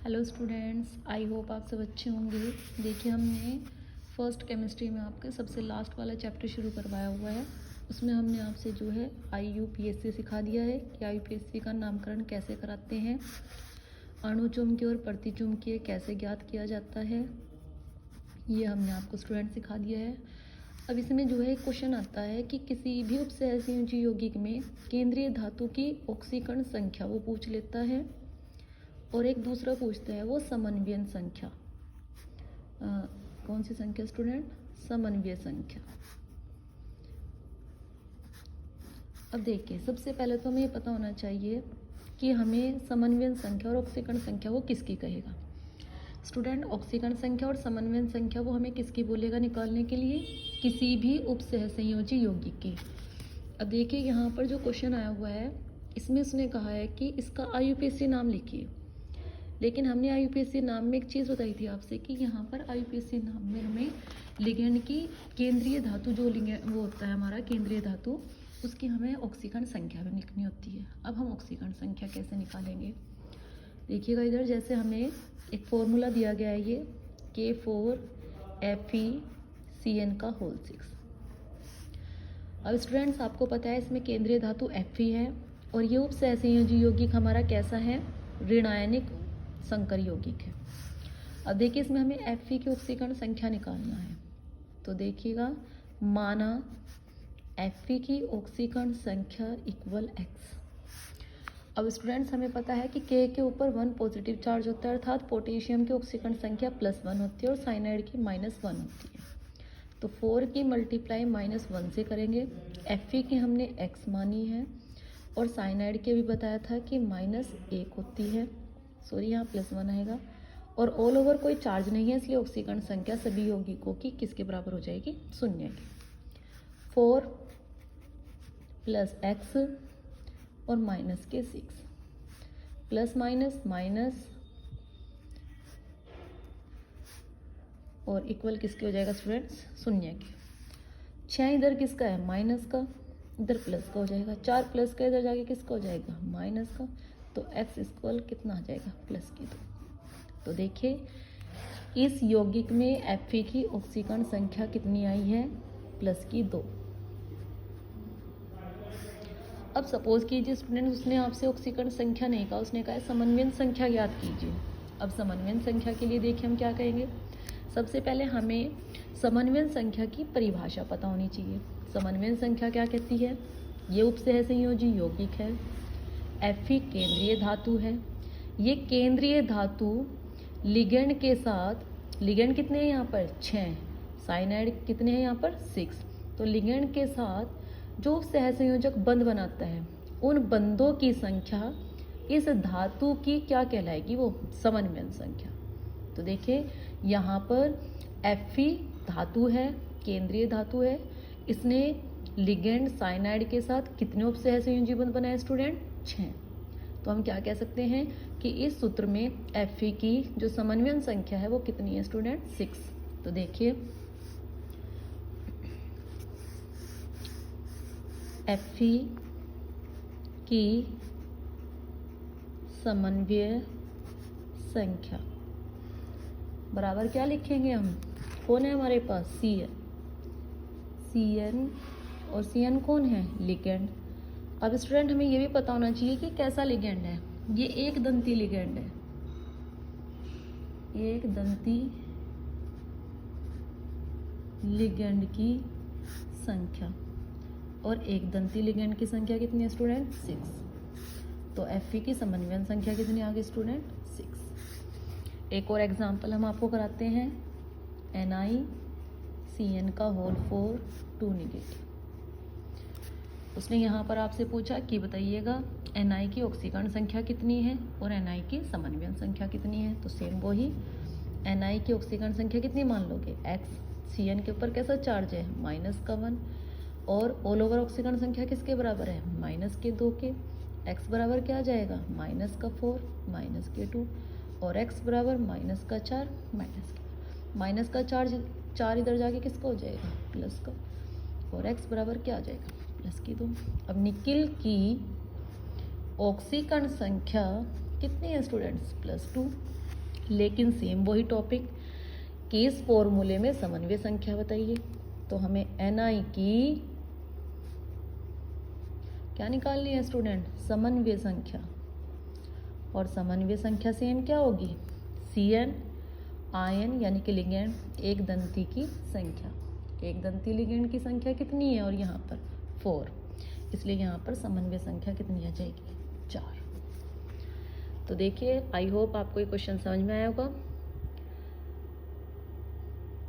Hello students, I hope आप सब अच्छे होंगे। देखिए, हमने फर्स्ट केमिस्ट्री में आपके सबसे लास्ट वाला चैप्टर शुरू करवाया हुआ है। उसमें हमने आपसे जो है IUPAC सिखा दिया है कि IUPAC का नामकरण कैसे कराते हैं, अणु चुम्बकीय और प्रतिचुम्बकीय कैसे ज्ञात किया जाता है, ये हमने आपको स्टूडेंट सिखा दिया है। अब इसमें जो है एक क्वेश्चन आता है कि किसी भी उपसहसंयोजी यौगिक में केंद्रीय धातु की ऑक्सीकरण संख्या वो पूछ लेता है, और एक दूसरा पूछता है वो समन्वयन संख्या। कौन सी संख्या स्टूडेंट? समन्वय संख्या। अब देखिए, सबसे पहले तो हमें ये पता होना चाहिए कि हमें समन्वयन संख्या और ऑक्सीकरण संख्या वो किसकी कहेगा। स्टूडेंट, ऑक्सीकरण संख्या और समन्वयन संख्या वो हमें किसकी बोलेगा निकालने के लिए? किसी भी उपसहसंयोजी यौगिक की। अब देखिए, यहाँ पर जो क्वेश्चन आया हुआ है इसमें उसने कहा है कि इसका IUPAC नाम लिखिए, लेकिन हमने IUPAC नाम में एक चीज़ बताई थी आपसे कि यहाँ पर IUPAC नाम में हमें लिगेंड की केंद्रीय धातु जो लिगेंड वो होता है हमारा केंद्रीय धातु, उसकी हमें ऑक्सीकरण संख्या भी लिखनी होती है। अब हम ऑक्सीकरण संख्या कैसे निकालेंगे? देखिएगा इधर, जैसे हमें एक फॉर्मूला दिया गया है ये K4FeCN का होल 6। अब स्टूडेंट्स, आपको पता है इसमें केंद्रीय धातु Fe है और ये उपसहसंयोजी यौगिक हमारा कैसा है? ऋणायनिक संकर यौगिक है। अब देखिए, इसमें हमें Fe की ऑक्सीकरण संख्या निकालना है। तो देखिएगा, माना Fe की ऑक्सीकरण संख्या इक्वल x। अब स्टूडेंट्स, हमें पता है कि K के ऊपर 1 पॉजिटिव चार्ज होता है, अर्थात पोटेशियम की ऑक्सीकरण संख्या +1 होती है और साइनाइड की -1 होती है। तो 4 की मल्टीप्लाई -1 से करेंगे। Fe की हमने x मानी है और साइनाइड के भी बताया था कि -1 होती है, सॉरी यहाँ +1 आएगा, और ऑल ओवर कोई चार्ज नहीं है, इसलिए ऑक्सीकरण संख्या सभी यौगिकों की किसके बराबर हो जाएगी? 0 की। 4 + x और माइनस के 6, प्लस माइनस माइनस और इक्वल किसके हो जाएगा स्टूडेंट्स? 0 के। 6 इधर किसका है? माइनस का, इधर प्लस का हो जाएगा। 4 प्लस का इधर जाके किसका हो जाएगा? माइनस का। तो x इक्वल कितना आ जाएगा? +2। तो देखिए, इस यौगिक में Fe की ऑक्सीकरण संख्या कितनी आई है? +2। अब सपोज कीजिए स्टूडेंट, उसने आपसे ऑक्सीकरण संख्या नहीं कहा, उसने कहा समन्वयन संख्या ज्ञात कीजिए। अब समन्वयन संख्या के लिए देखिए हम क्या कहेंगे। सबसे पहले हमें समन्वयन संख्या की परिभाषा पता होनी चाहिए। समन्वयन संख्या क्या कहती है? ये उपसहसंयोजी यौगिक है, Fe केंद्रीय धातु है। ये केंद्रीय धातु लिगेंड के साथ, लिगेंड कितने हैं यहाँ पर? 6, साइनाइड कितने हैं यहाँ पर? 6। तो लिगेंड के साथ जो सहसंयोजक बंध बनाता है, उन बंधों की संख्या इस धातु की क्या कहलाएगी? वो समन्वयन संख्या। तो देखिए, यहाँ पर Fe धातु है, केंद्रीय धातु है, इसने लिगेंड साइनाइड के साथ कितने उपसहसंयोजी बंध बनाए स्टूडेंट? 6। तो हम क्या कह सकते हैं कि इस सूत्र में Fe की जो समन्वयन संख्या है वो कितनी है स्टूडेंट? 6। तो देखिए, Fe की समन्वय संख्या बराबर क्या लिखेंगे हम? कौन है हमारे पास? Cn और Cn कौन है? लिगेंड। अब स्टूडेंट, हमें ये भी पता होना चाहिए कि कैसा लिगेंड है। ये एक दंती लिगेंड है, एक दंती लिगेंड की संख्या, और एक दंती लिगेंड की संख्या कितनी है स्टूडेंट? 6। तो Fe की समन्वयन संख्या कितनी आ गई स्टूडेंट? 6। एक और एग्जांपल हम आपको कराते हैं, NiCN का होल 4 2 नेगेटिव। उसने यहाँ पर आपसे पूछा कि बताइएगा Ni की ऑक्सीकरण संख्या कितनी है और Ni की समन्वयन संख्या कितनी है। तो सेम वही, Ni की ऑक्सीकरण संख्या कितनी मान लोगे? x। Cn के ऊपर कैसा चार्ज है? -1। और ऑल ओवर ऑक्सीकरण संख्या किसके बराबर है? -2 के। x बराबर क्या आ जाएगा? -4 -2, और x बराबर -4 -4 4 इधर जाके किसका हो जाएगा? प्लस का, और x बराबर क्या आ जाएगा? +2। अब निकिल की ऑक्सीकरण संख्या कितनी है स्टूडेंट्स? +2। लेकिन सेम वही टॉपिक कि इस फॉर्मूले में समन्वय संख्या बताइए। तो हमें Ni की क्या निकालनी है स्टूडेंट, समन्वय संख्या। और समन्वय संख्या सेम क्या होगी, Cn आयन यानी कि लिगेंड एक दंती की संख्या। एक दंती लिगेंड की संख्या कितनी है और यहाँ पर 4, इसलिए यहाँ पर समन्वय संख्या कितनी आ जाएगी, 4। तो देखिए, आई होप आपको ये क्वेश्चन समझ में आया होगा।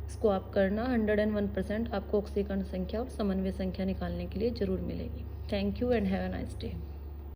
इसको आप करना, 101% आपको ऑक्सीकरण संख्या और समन्वय संख्या निकालने के लिए जरूर मिलेगी। Thank you and have a nice day.